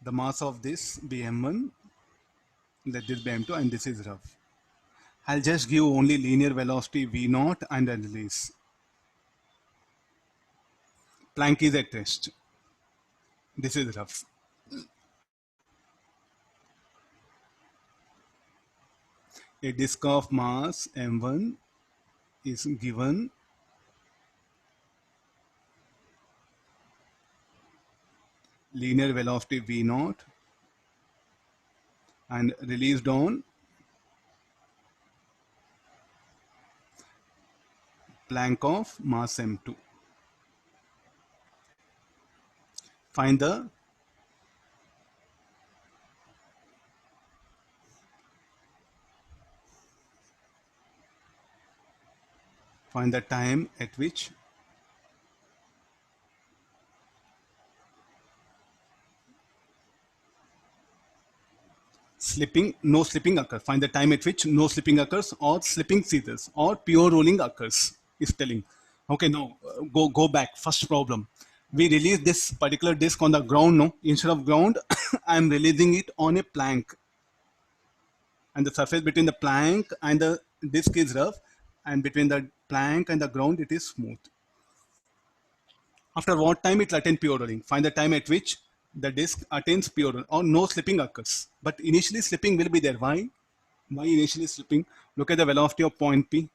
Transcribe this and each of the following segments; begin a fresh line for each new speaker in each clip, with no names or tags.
the mass of this be m1, let this be m2, and this is rough. I'll just give only linear velocity v0 and then release. Planck is at rest. This is rough. A disk of mass m1 is given linear velocity v0 and released on Planck of mass m2. Find the time at which no slipping occurs. Find the time at which no slipping occurs or slipping ceases or pure rolling occurs, is telling. Okay, no, go back. First problem. We release this particular disk on the ground, no? Instead of ground, I'm releasing it on a plank. And the surface between the plank and the disk is rough, and between the plank and the ground, it is smooth. After what time it will attain pure rolling? Find the time at which the disk attains pure rolling or no slipping occurs. But initially slipping will be there. Why? Why initially slipping? Look at the velocity of point P.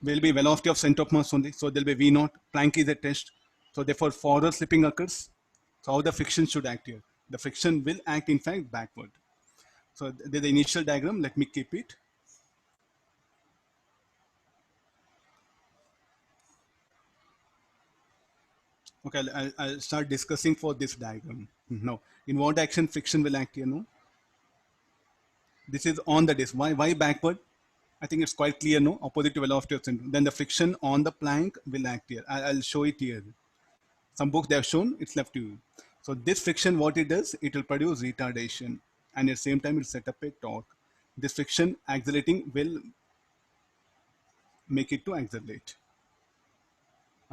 Will be velocity of center of mass only. So there will be V0. Planck is a test. So therefore forward slipping occurs. So how the friction should act here? The friction will act in fact backward. So there's the initial diagram. Let me keep it. Okay, I'll start discussing for this diagram. Now, in what direction friction will act here? No. This is on the disk. Why backward? I think it's quite clear, no? Opposite to velocity of center. Then the friction on the plank will act here. I'll show it here. Some books they have shown, it's left to you. So this friction, what it does, it will produce retardation, and at the same time, it will set up a torque. This friction accelerating will make it to accelerate.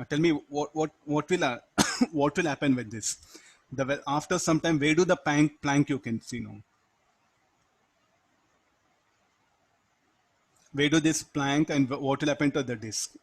Tell me what will what will happen with this? After some time, where do the plank you can see now? Where do this plank and what will happen to the disk?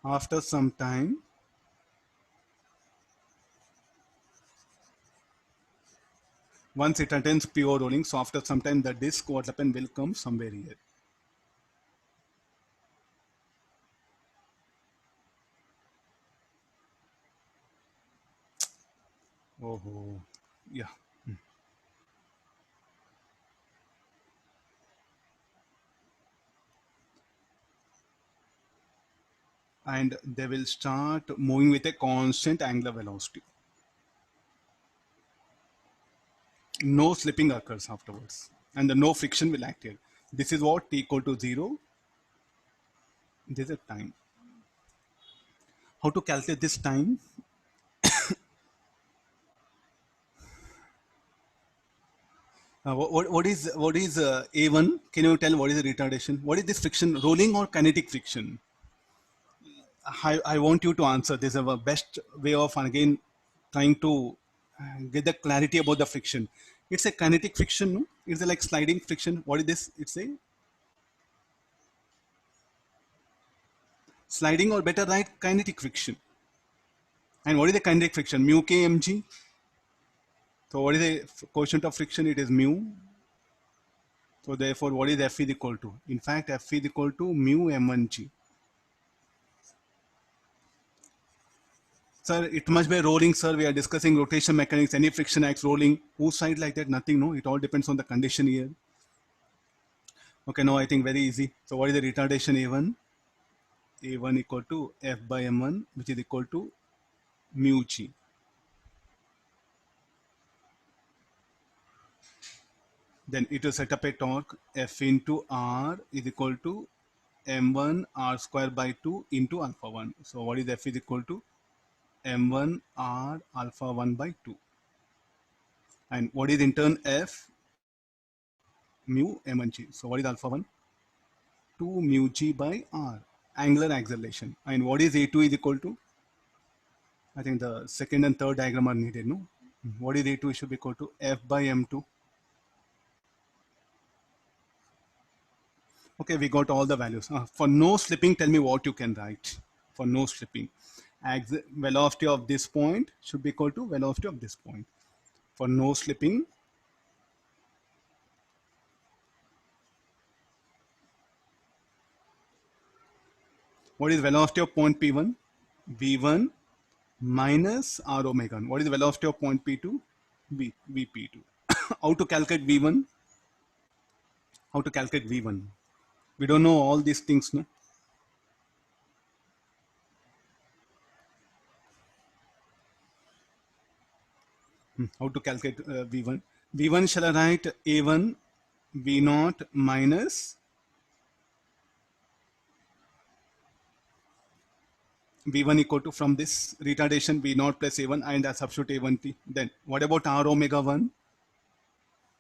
After some time, once it attains pure rolling, so after some time the disk what happen will come somewhere here. Oh, yeah. And they will start moving with a constant angular velocity. No slipping occurs afterwards, and the no friction will act here. This is what t equal to 0. This is time. How to calculate this time? What is A1? Can you tell what is the retardation? What is this friction? Rolling or kinetic friction? I want you to answer. This is our best way of again trying to get the clarity about the friction. It's a kinetic friction. No? It's a like sliding friction. What is this? It's a sliding, or better right, kinetic friction. And what is the kinetic friction? Mu k mg. So what is the quotient of friction? It is mu. So therefore, what is F is equal to? In fact, F is equal to mu m1g. Sir, it must be rolling, sir. We are discussing rotation mechanics. Any friction acts rolling. Whose side like that? Nothing, no. It all depends on the condition here. Okay, no, I think very easy. So what is the retardation A1? A1 equal to F by M1, which is equal to mu g. Then it will set up a torque. F into R is equal to m1 r square by 2 into alpha 1. So what is f is equal to m1 r alpha 1 by 2. And what is in turn f? Mu m1g. So what is alpha 1? 2 mu g by r, angular acceleration. And what is a2 is equal to? I think the second and third diagram are needed, no? What is a2 should be equal to f by m2. Okay, we got all the values. For no slipping, tell me what you can write. For no slipping, velocity of this point should be equal to velocity of this point. For no slipping, what is velocity of point P1? V1 minus R omega. What is the velocity of point P2? Vp2. How to calculate V1? How to calculate V1? We don't know all these things, no? How to calculate V1? V1 shall I write A1 V0 minus V1 equal to, from this retardation V0 plus A1 and I substitute A1t. Then what about R omega 1?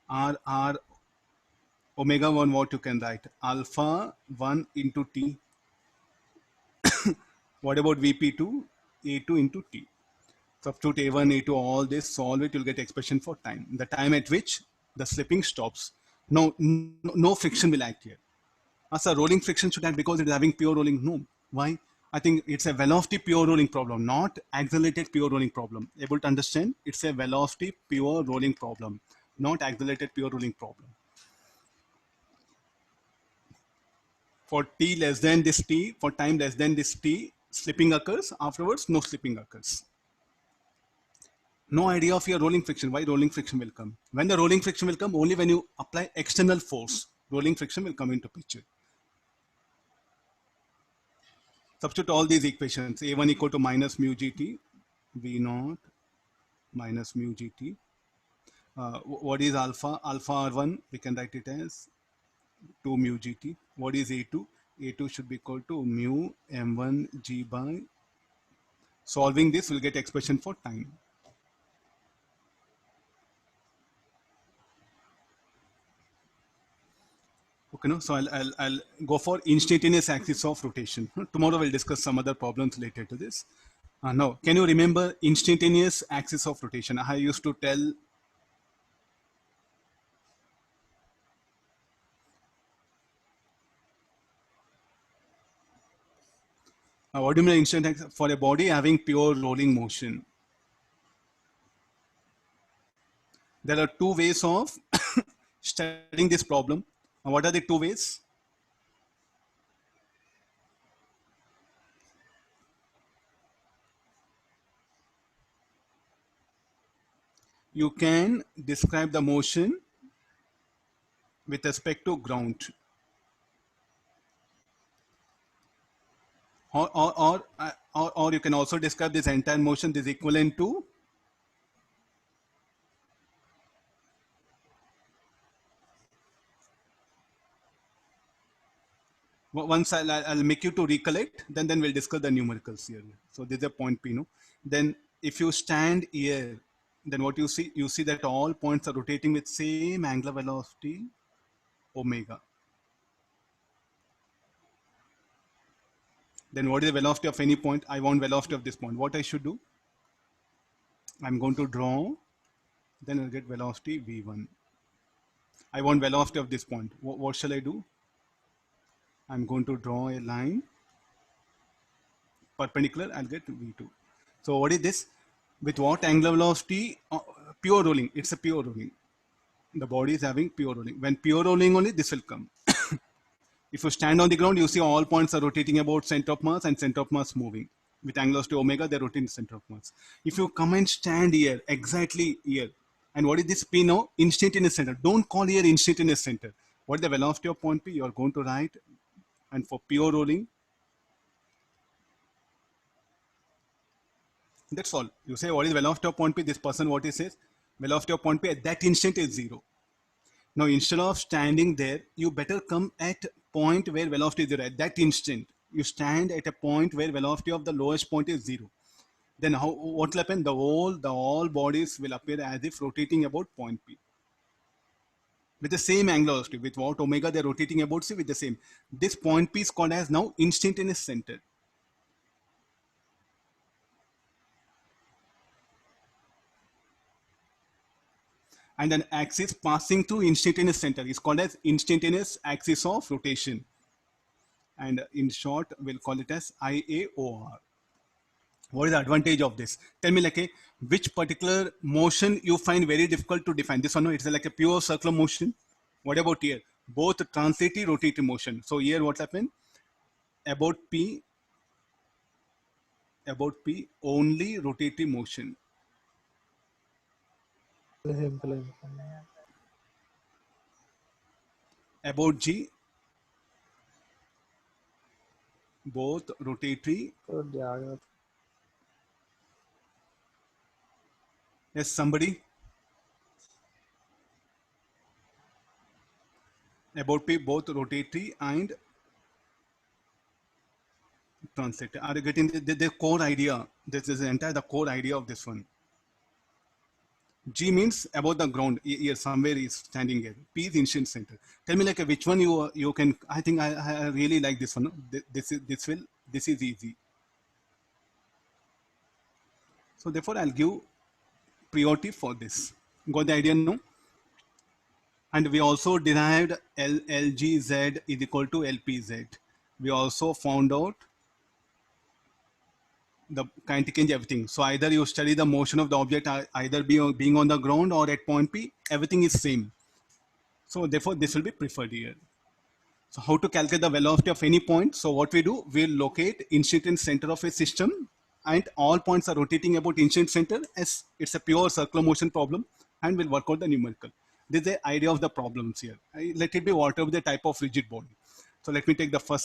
R omega 1, what you can write? Alpha 1 into T. What about Vp2? A2 into T. Substitute A1, A2, all this, solve it, you'll get expression for time. The time at which the slipping stops. No friction will act here. As a rolling friction should act because it is having pure rolling. No. Why? I think it's a velocity pure rolling problem, not accelerated pure rolling problem. Able to understand? It's a velocity pure rolling problem, not accelerated pure rolling problem. For t less than this t, for time less than this t, slipping occurs. Afterwards, no slipping occurs. No idea of your rolling friction. Why rolling friction will come? When the rolling friction will come, only when you apply external force, rolling friction will come into picture. Substitute all these equations. A1 equal to minus mu gt, V0 minus mu gt. What is alpha? Alpha R1, we can write it as 2 mu gt. What is A2? A2 should be equal to mu m1 g by. Solving this, we'll get expression for time. Okay, no? So I'll go for instantaneous axis of rotation. Tomorrow we'll discuss some other problems related to this. Now, can you remember instantaneous axis of rotation? I used to tell what do you mean instantaneous? For a body having pure rolling motion, there are two ways of studying this problem. What are the two ways? You can describe the motion with respect to ground, or you can also describe this entire motion is equivalent to once I'll make you to recollect, then we'll discuss the numericals here. So this is a point P, no? Then if you stand here, then what you see that all points are rotating with same angular velocity omega. Then what is the velocity of any point? I want velocity of this point. What I should do? I'm going to draw, then I'll get velocity V1. I want velocity of this point. What shall I do? I'm going to draw a line perpendicular, I'll get V2. So what is this? With what angular velocity? Pure rolling. It's a pure rolling. The body is having pure rolling. When pure rolling only, this will come. If you stand on the ground, you see all points are rotating about center of mass and center of mass moving. With angle velocity omega, they're rotating the center of mass. If you come and stand here, exactly here, and what is this P now? Instantaneous center. Don't call here instantaneous center. What is the velocity of point P? You are going to write, and for pure rolling, that's all. You say what is velocity of point P? This person what he says, velocity of point P at that instant is 0. Now instead of standing there, you better come at point where velocity is 0. At that instant, you stand at a point where velocity of the lowest point is 0. Then what will happen? The all bodies will appear as if rotating about point P with the same angular velocity. With what omega they're rotating about C with the same. This point P is called as now instantaneous center. And an axis passing through instantaneous center is called as instantaneous axis of rotation. And in short, we'll call it as IAOR. What is the advantage of this? Tell me like which particular motion you find very difficult to define. This one, no, it's like a pure circular motion. What about here? Both translative, rotative motion. So here what happened? About P, only rotative motion. About G, both rotatory. Yes, somebody? About P, both rotatory and translator. Are you getting the core idea? This is the core idea of this one. G means above the ground. Here somewhere is standing here. P is instant center. Tell me like which one you can. I think I really like this one. This is easy. So therefore I'll give priority for this. Got the idea? No. And we also derived LGZ is equal to LPZ. We also found out the kinetic energy, everything. So either you study the motion of the object either being on the ground or at point P, everything is same. So therefore this will be preferred here. So how to calculate the velocity of any point? So what we do, we'll locate instantaneous center of a system and all points are rotating about instant center as it's a pure circular motion problem, and we'll work out the numerical. This is the idea of the problems here. Let it be whatever the type of rigid body. So let me take the first